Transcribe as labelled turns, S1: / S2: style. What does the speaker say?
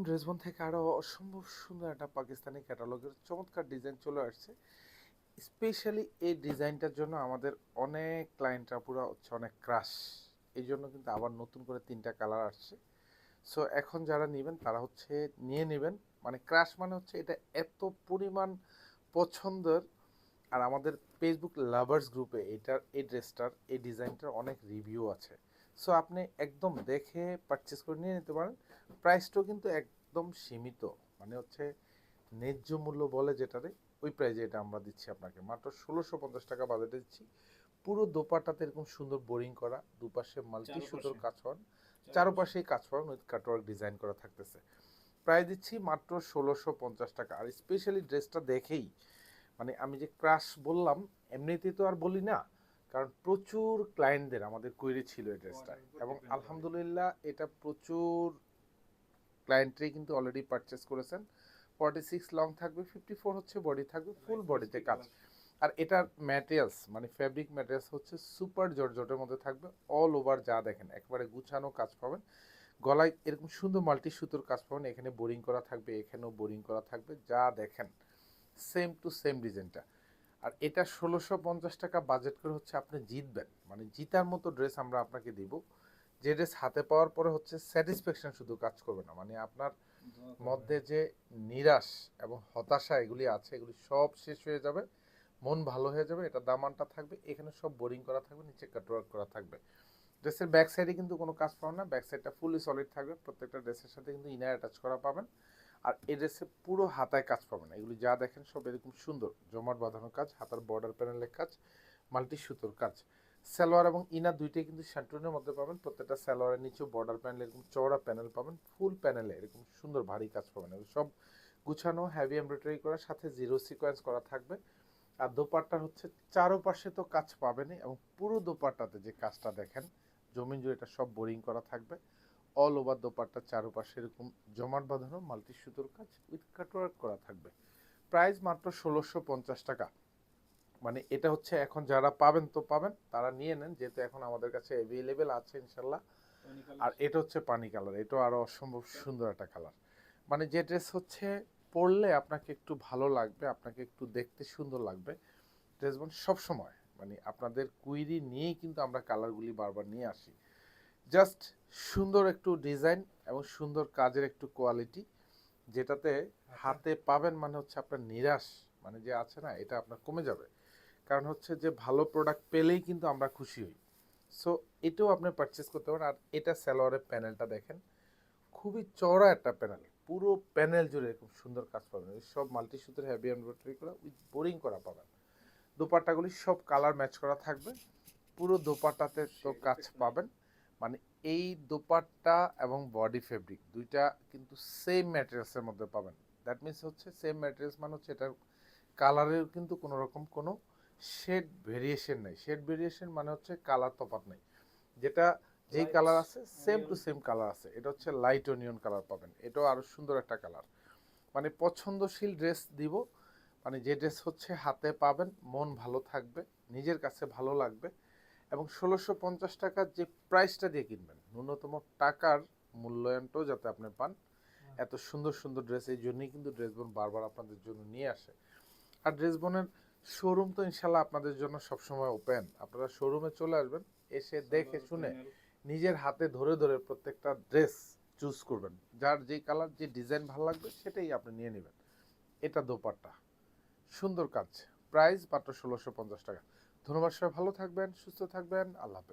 S1: ড্রেসবন থেকে আরো অসম্ভব সুন্দর একটা পাকিস্তানি ক্যাটালগের চমৎকার ডিজাইন চলে আসছে। স্পেশালি এই ডিজাইনটার জন্য আমাদের অনেক ক্লায়েন্টরা পুরো হচ্ছে অনেক ক্রাশ। এই জন্য কিন্তু আবার নতুন করে 3টা কালার আসছে। সো এখন যারা নেবেন তারা হচ্ছে নিয়ে নেবেন। মানে ক্রাশ মানে হচ্ছে এটা এত পরিমাণ পছন্দের। আর আমাদের ফেসবুক লাভার্স গ্রুপে এটার এই ড্রেসটার এই ডিজাইনটার অনেক রিভিউ আছে। সো আপনি একদম দেখে পারচেস করে নিয়ে নিতে পারেন। প্রাইসটাও কিন্তু একদম সীমিত, মানে হচ্ছে ন্যায্য মূল্য বলে যেটারে, ওই প্রাইজে এটা আমরা দিচ্ছি আপনাকে মাত্র 1650 টাকা বাজেটে দিচ্ছি। পুরো দোপাট্টাতে এরকম সুন্দর বোরিং করা, দুপাশে মাল্টি সুতোর কাজ হন, চারপাশেই কাজ হন উইথ কাটওয়ার্ক ডিজাইন করা থাকতেছে। প্রায় দিচ্ছি মাত্র 1650 টাকা। আর স্পেশালি ড্রেসটা দেখেই মানে আমি যে ক্রাশ বললাম, এমনিতেই তো আর বলি না, কারণ প্রচুর ক্লায়েন্টদের আমাদের কোয়েরি ছিল এই ড্রেসটা, এবং আলহামদুলিল্লাহ এটা প্রচুর ক্লায়েন্টরাই কিন্তু অলরেডি পারচেস করেছেন। 46 লং থাকবে, 54 হচ্ছে বডি থাকবে, ফুল বডিতে কাজ। আর এটার ম্যাটেরিয়ালস মানে ফ্যাব্রিক ম্যাটেরিয়ালস হচ্ছে সুপার জর্জটের মধ্যে থাকবে। অল ওভার যা দেখেন একবারে গুছানো কাজ পাবেন। গলায় এরকম সুন্দর মাল্টি সুতোর কাজ পাবেন, এখানে বোরিং করা থাকবে, এখানেও বোরিং করা থাকবে, যা দেখেন সেম টু সেম ডিজাইনটা। আর এটা 1650 টাকা বাজেট করে হচ্ছে আপনি জিতবেন, মানে জিতার মতো ড্রেস আমরা আপনাকে দিব। যে ড্রেস হাতে পাওয়ার পরে হচ্ছে স্যাটিসফ্যাকশন শুধু কাজ করবে না, মানে আপনার মধ্যে যে নিরাশ এবং হতাশা এগুলি আছে এগুলি সব শেষ হয়ে যাবে, মন ভালো হয়ে যাবে। এটা দামানটা থাকবে, এখানে সব বোরিং করা থাকবে, নিচে কাটওয়ার্ক করা থাকবে। ড্রেসের ব্যাক সাইডে কিন্তু কোনো কাজ পাবেন না, ব্যাক সাইডটা ফুলি সলিড থাকবে। প্রত্যেকটা ড্রেসের সাথে কিন্তু ইনার অ্যাটাচ করা পাবেন। আর এই ড্রেসে পুরো হাতায় কাজ পাবেন, এগুলি যা দেখেন সব এরকম সুন্দর জমাট বাঁধানো কাজ, হাতার বর্ডার প্যানেলের কাজ, মাল্টি সুতোর কাজ। সালোয়ার এবং ইনার দুইটাই কিন্তু শ্যান্টুনের মধ্যে পাবেন। প্রত্যেকটা সালোয়ারের নিচেও বর্ডার প্যানেল এরকম চওড়া প্যানেল পাবেন, ফুল প্যানেলে এরকম সুন্দর ভারী কাজ পাবেন। এগুলো সব গুছানো হেভি এমব্রয়ডারি করা, সাথে জিরো সিকোয়েন্স করা থাকবে। আর দোপাট্টার হচ্ছে চারোপাশে তো কাজ পাবেনই, এবং পুরো দোপাট্টাতে যে কাজটা দেখেন জমিন জুড়ে এটা সব বোরিং করা থাকবে। অল ওভার দোপাট্টার চারোপাশে এরকম জমাট বাঁধানো মাল্টি সুতোর কাজ উইথ কাটওয়ার্ক করা থাকবে। প্রাইস মাত্র 1650 টাকা। মানে এটা হচ্ছে এখন যারা পাবেন তো পাবেন, তারা নিয়ে নেন, যেহেতু এখন আমাদের কাছে অ্যাভেলেবেল আছে ইনশাল্লাহ। আর এটা হচ্ছে পানি কালার, এটাও আরো অসম্ভব সুন্দর একটা কালার। মানে যে ড্রেস হচ্ছে পরলে আপনাকে একটু ভালো লাগবে, আপনাকে একটু দেখতে সুন্দর লাগবে। ড্রেসবন সব সময় মানে আপনাদের কুইরি নিয়েই কিন্তু আমরা কালারগুলি বারবার নিয়ে আসি। জাস্ট সুন্দর একটু ডিজাইন এবং সুন্দর কাজের একটু কোয়ালিটি, যেটাতে হাতে পাবেন মানে হচ্ছে আপনার নিরাশ মানে যে আছে না, এটা আপনার কমে যাবে। কারণ হচ্ছে যে ভালো প্রোডাক্ট পেলেই কিন্তু আমরা খুশি হই। সো এটাও আপনি পারচেস করতে পারেন। আর এটা সালোয়ারের প্যানেলটা দেখেন, খুবই চওড়া একটা প্যানেল, পুরো প্যানেল জুড়ে এরকম সুন্দর কাজ পাবেন। সব মাল্টি সুতোর হেভি এমব্রয়ডারি করা উইথ বোরিং করা পাবেন। দোপাট্টাগুলি সব কালার ম্যাচ করা থাকবে, পুরো দোপাট্টাতে তো কাজ পাবেন। মানে এই দোপাট্টা এবং বডি ফেব্রিক দুইটা কিন্তু সেম ম্যাটেরিয়ালসের মধ্যে পাবেন। দ্যাট মিনস হচ্ছে সেম ম্যাটেরিয়ালস মানে হচ্ছে এটার কালারের কিন্তু কোনো রকম কোনো শেড ভেরিয়েশন নেই। শেড ভেরিয়েশন মানে হচ্ছে কালার তফাৎ নেই, যেটা যেই কালার আছে সেম টু সেম কালার আছে। এটা হচ্ছে লাইট অনিয়ন কালার পাবেন, এটাও আরো সুন্দর একটা কালার। মানে পছন্দশীল ড্রেস দিব, মানে যে ড্রেস হচ্ছে হাতে পাবেন মন ভালো থাকবে, নিজের কাছে ভালো লাগবে। এবং 1650 টাকার যে প্রাইসটা দিয়ে কিনবেন, ন্যূনতম টাকার মূল্যায়নটাও যাতে আপনি পান। এত সুন্দর সুন্দর ড্রেস, এই জন্যই কিন্তু ড্রেসবন বারবার আপনাদের জন্য নিয়ে আসে। আর ড্রেসবনের শোরুম তো ইনশাল্লাহ আপনাদের জন্য সবসময় ওপেন। আপনারা শোরুমে চলে আসবেন, এসে দেখে শুনে নিজের হাতে ধরে ধরে প্রত্যেকটা ড্রেস চুজ করবেন। যার যেই কালার যে ডিজাইন ভালো লাগবে সেটাই আপনি নিয়ে নেবেন। এটা দোপাট্টা, সুন্দর কাজ, প্রাইস মাত্র 1650 টাকা। ধন্যবাদ, সবাই ভালো থাকবেন, সুস্থ থাকবেন, আল্লাহ হাফেজ।